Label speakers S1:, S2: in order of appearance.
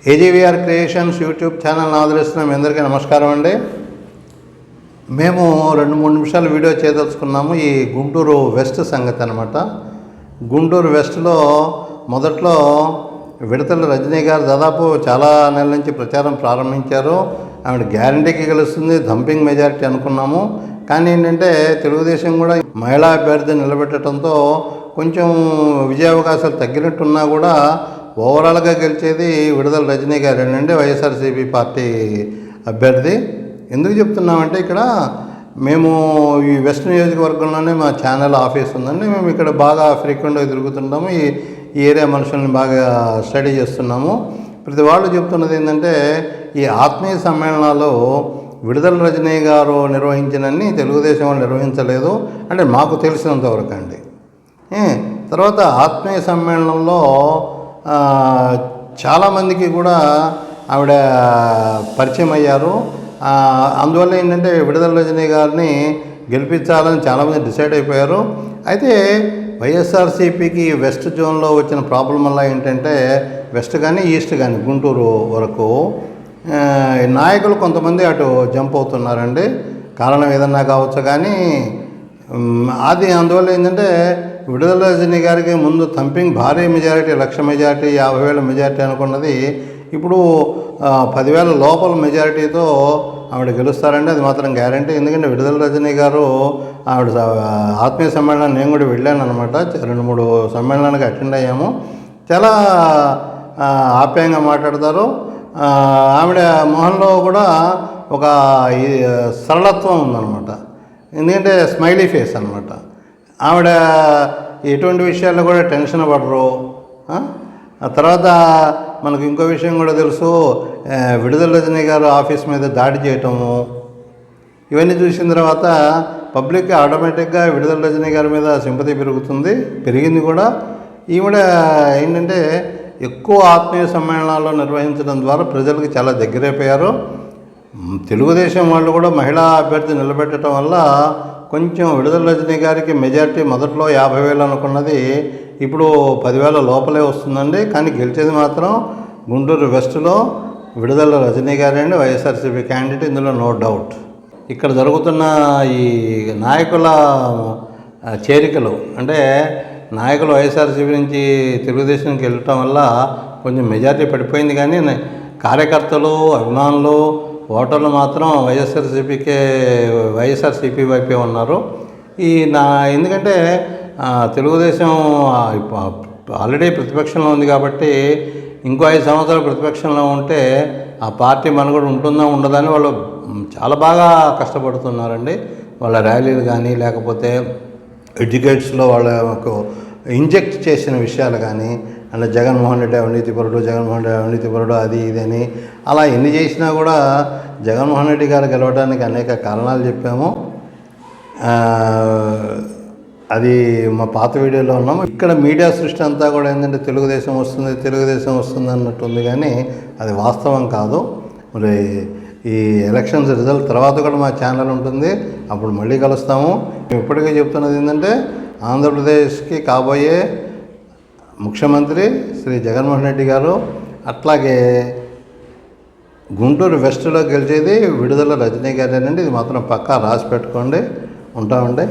S1: AGVR creations YouTube channel ఆదరిస్తున్న మీ అందరికీ నమస్కారం అండి. మేము 2-3 నిమిషాలు వీడియో చేయదలుచుకున్నాము. ఈ గుంటూరు వెస్ట్ సంగతి అనమాట. గుంటూరు వెస్ట్లో మొదట్లో విడతల రజనీ గారు దాదాపు చాలా నెలల నుంచి ప్రచారం ప్రారంభించారు. ఆవిడ గ్యారంటీకి గెలుస్తుంది, థంపింగ్ మెజారిటీ అనుకున్నాము. కానీ ఏంటంటే తెలుగుదేశం కూడా మహిళా అభ్యర్థి నిలబెట్టడంతో కొంచెం విజయావకాశాలు తగ్గినట్టున్నా కూడా ఓవరాల్గా గెలిచేది విడుదల రజనీ గారేనండి, వైఎస్ఆర్సీపీ పార్టీ అభ్యర్థి. ఎందుకు చెప్తున్నామంటే ఇక్కడ మేము ఈ వెస్ట్ నియోజకవర్గంలోనే మా ఛానల్ ఆఫీస్ ఉందండి. మేము ఇక్కడ బాగా ఫ్రీక్వెంట్గా తిరుగుతుంటాము. ఈ ఏరియా మనుషుల్ని బాగా స్టడీ చేస్తున్నాము. ప్రతి వాళ్ళు చెప్తున్నది ఏంటంటే ఈ ఆత్మీయ సమ్మేళనాలు విడుదల రజనీ గారు నిర్వహించినన్ని తెలుగుదేశం వాళ్ళు నిర్వహించలేదు అంటే మాకు తెలిసినంతవరకు అండి. తర్వాత ఆత్మీయ సమ్మేళనంలో చాలామందికి కూడా ఆవిడ పరిచయం అయ్యారు. అందువల్ల ఏంటంటే విడుదల రజనీ గారిని గెలిపించాలని చాలామంది డిసైడ్ అయిపోయారు. అయితే వైఎస్ఆర్సీపీకి వెస్ట్ జోన్లో వచ్చిన ప్రాబ్లం వల్ల ఏంటంటే వెస్ట్ కానీ ఈస్ట్ కానీ గుంటూరు వరకు నాయకులు కొంతమంది అటు జంప్ అవుతున్నారండి. కారణం ఏదన్నా కావచ్చు కానీ అది అందువల్ల ఏంటంటే విడుదల రజనీ గారికి ముందు థంపింగ్ భారీ మెజారిటీ 1,00,000 మెజారిటీ 50,000 మెజారిటీ అనుకున్నది ఇప్పుడు 10,000 లోపల మెజారిటీతో ఆవిడ గెలుస్తారండి. అది మాత్రం గ్యారంటీ. ఎందుకంటే విడుదల రజనీ గారు ఆవిడ ఆత్మీయ సమ్మేళనాన్ని నేను కూడా వెళ్ళాను అనమాట. 2-3 సమ్మేళనానికి అటెండ్ అయ్యాము. చాలా ఆప్యాయంగా మాట్లాడతారు. ఆవిడ మొహంలో కూడా ఒక సరళత్వం ఉందన్నమాట. ఎందుకంటే స్మైలీ ఫేస్ అనమాట. ఆవిడ ఎటువంటి విషయాల్లో కూడా టెన్షన్ పడరు. ఆ తర్వాత మనకు ఇంకో విషయం కూడా తెలుసు, విడుదల రజనీ గారు ఆఫీస్ మీద దాడి చేయటము ఇవన్నీ చూసిన తర్వాత పబ్లిక్ ఆటోమేటిక్గా విడుదల రజనీ గారి మీద సింపతి పెరిగింది కూడా. ఈవిడ ఏంటంటే ఎక్కువ ఆత్మీయ సమ్మేళనాల్లో నిర్వహించడం ద్వారా ప్రజలకు చాలా దగ్గరైపోయారు. తెలుగుదేశం వాళ్ళు కూడా మహిళా అభ్యర్థి నిలబెట్టడం వల్ల కొంచెం విడుదల రజనీ గారికి మెజారిటీ మొదట్లో 50,000 అనుకున్నది ఇప్పుడు 10,000 లోపలే వస్తుందండి. కానీ గెలిచేది మాత్రం గుంటూరు వెస్ట్లో విడుదల రజనీ గారే అండి, వైఎస్ఆర్సీపీ క్యాండిడేట్, ఇందులో నో డౌట్. ఇక్కడ జరుగుతున్న ఈ నాయకుల చేరికలు అంటే నాయకులు వైఎస్ఆర్సీపీ నుంచి తెలుగుదేశంకి వెళ్ళటం వల్ల కొంచెం మెజారిటీ పడిపోయింది. కానీ కార్యకర్తలు, అభిమానులు, ఓటర్లు మాత్రం వైఎస్ఆర్సీపీ వైపే ఉన్నారు. ఎందుకంటే తెలుగుదేశం ఆల్రెడీ ప్రతిపక్షంలో ఉంది కాబట్టి ఇంకో 5 సంవత్సరాలు ప్రతిపక్షంలో ఉంటే ఆ పార్టీ మనుగడ ఉంటుందా ఉండదని వాళ్ళు చాలా బాగా కష్టపడుతున్నారండి. వాళ్ళ ర్యాలీలు కానీ లేకపోతే ఎడ్యుకేట్స్లో వాళ్ళకు ఇంజెక్ట్ చేసిన విషయాలు కానీ అంటే జగన్మోహన్ రెడ్డి అవినీతిపరుడు అది ఇదని అలా ఎన్ని చేసినా కూడా జగన్మోహన్ రెడ్డి గారు గెలవడానికి అనేక కారణాలు చెప్పాము. అది మా పాత వీడియోలో ఉన్నాము. ఇక్కడ మీడియా సృష్టి అంతా కూడా ఏంటంటే తెలుగుదేశం వస్తుంది అన్నట్టు ఉంది, కానీ అది వాస్తవం కాదు. మరి ఈ ఎలక్షన్స్ రిజల్ట్ తర్వాత కూడా మా ఛానల్ ఉంటుంది, అప్పుడు మళ్ళీ కలుస్తాము. మేము ఇప్పటికే చెప్తున్నది ఏంటంటే ఆంధ్రప్రదేశ్కి కాబోయే ముఖ్యమంత్రి శ్రీ జగన్మోహన్ రెడ్డి గారు, అట్లాగే గుంటూరు వెస్ట్లో గెలిచేది విడుదల రజనీ గారేనండి. ఇది మాత్రం పక్కా రాసి పెట్టుకోండి. ఉంటామండి.